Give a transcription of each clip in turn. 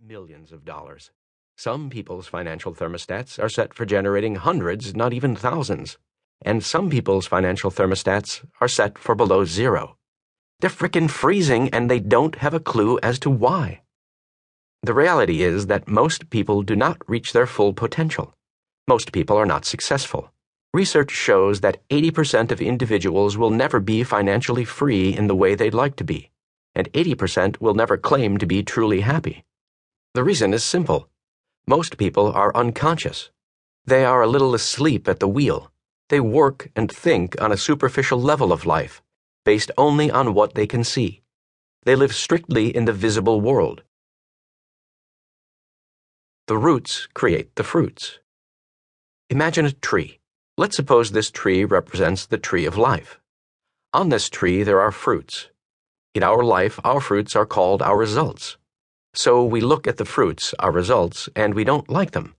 millions of dollars. Some people's financial thermostats are set for generating hundreds, not even thousands. And some people's financial thermostats are set for below zero. They're frickin' freezing and they don't have a clue as to why. The reality is that most people do not reach their full potential. Most people are not successful. Research shows that 80% of individuals will never be financially free in the way they'd like to be, and 80% will never claim to be truly happy. The reason is simple. Most people are unconscious. They are a little asleep at the wheel. They work and think on a superficial level of life, based only on what they can see. They live strictly in the visible world. The roots create the fruits. Imagine a tree. Let's suppose this tree represents the tree of life. On this tree there are fruits. In our life, our fruits are called our results. So we look at the fruits, our results, and we don't like them.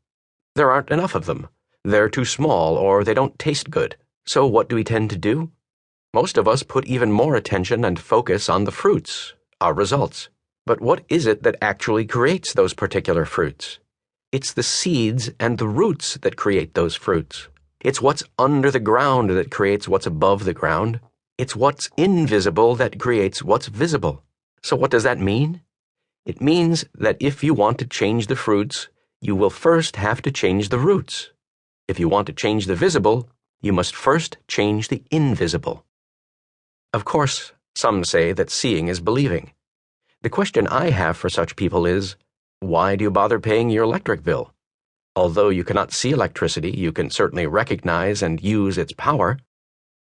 There aren't enough of them. They're too small or they don't taste good. So what do we tend to do? Most of us put even more attention and focus on the fruits, our results. But what is it that actually creates those particular fruits? It's the seeds and the roots that create those fruits. It's what's under the ground that creates what's above the ground. It's what's invisible that creates what's visible. So what does that mean? It means that if you want to change the fruits, you will first have to change the roots. If you want to change the visible, you must first change the invisible. Of course, some say that seeing is believing. The question I have for such people is, why do you bother paying your electric bill? Although you cannot see electricity, you can certainly recognize and use its power.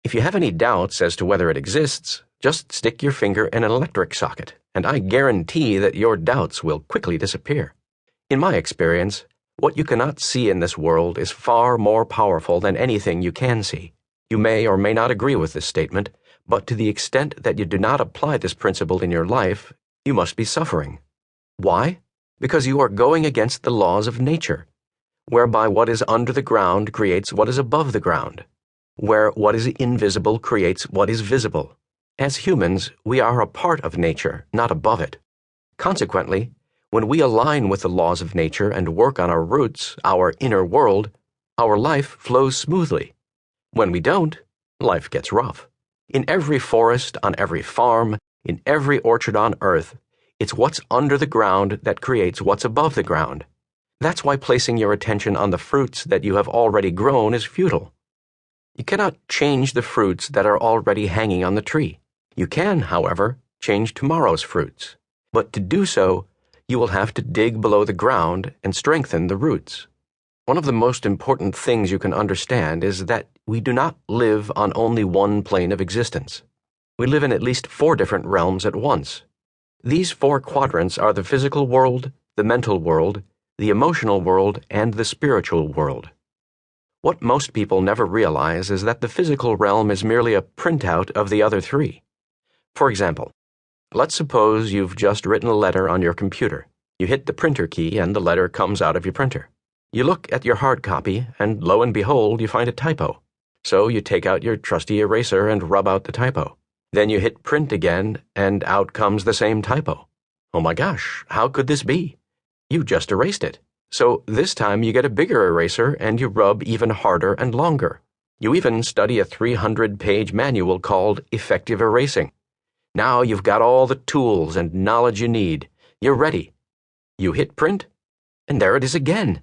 If you have any doubts as to whether it exists, just stick your finger in an electric socket, and I guarantee that your doubts will quickly disappear. In my experience, what you cannot see in this world is far more powerful than anything you can see. You may or may not agree with this statement, but to the extent that you do not apply this principle in your life, you must be suffering. Why? Because you are going against the laws of nature, whereby what is under the ground creates what is above the ground, where what is invisible creates what is visible. As humans, we are a part of nature, not above it. Consequently, when we align with the laws of nature and work on our roots, our inner world, our life flows smoothly. When we don't, life gets rough. In every forest, on every farm, in every orchard on earth, it's what's under the ground that creates what's above the ground. That's why placing your attention on the fruits that you have already grown is futile. You cannot change the fruits that are already hanging on the tree. You can, however, change tomorrow's fruits. But to do so, you will have to dig below the ground and strengthen the roots. One of the most important things you can understand is that we do not live on only one plane of existence. We live in at least 4 different realms at once. These 4 quadrants are the physical world, the mental world, the emotional world, and the spiritual world. What most people never realize is that the physical realm is merely a printout of the other 3. For example, let's suppose you've just written a letter on your computer. You hit the printer key and the letter comes out of your printer. You look at your hard copy and lo and behold, you find a typo. So you take out your trusty eraser and rub out the typo. Then you hit print again and out comes the same typo. Oh my gosh, how could this be? You just erased it. So this time you get a bigger eraser and you rub even harder and longer. You even study a 300-page manual called Effective Erasing. Now you've got all the tools and knowledge you need. You're ready. You hit print, and there it is again.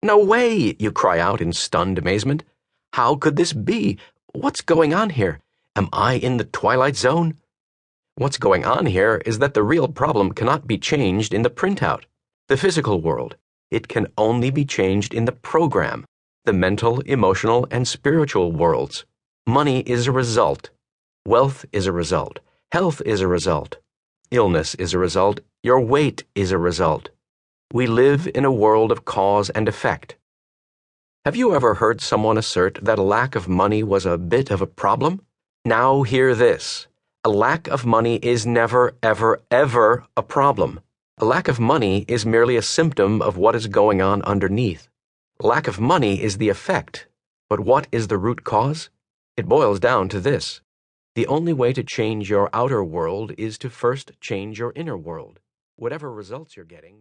No way, you cry out in stunned amazement. How could this be? What's going on here? Am I in the Twilight Zone? What's going on here is that the real problem cannot be changed in the printout, the physical world. It can only be changed in the program, the mental, emotional, and spiritual worlds. Money is a result. Wealth is a result. Health is a result. Illness is a result. Your weight is a result. We live in a world of cause and effect. Have you ever heard someone assert that a lack of money was a bit of a problem? Now hear this. A lack of money is never, ever, ever a problem. A lack of money is merely a symptom of what is going on underneath. Lack of money is the effect. But what is the root cause? It boils down to this. The only way to change your outer world is to first change your inner world. Whatever results you're getting...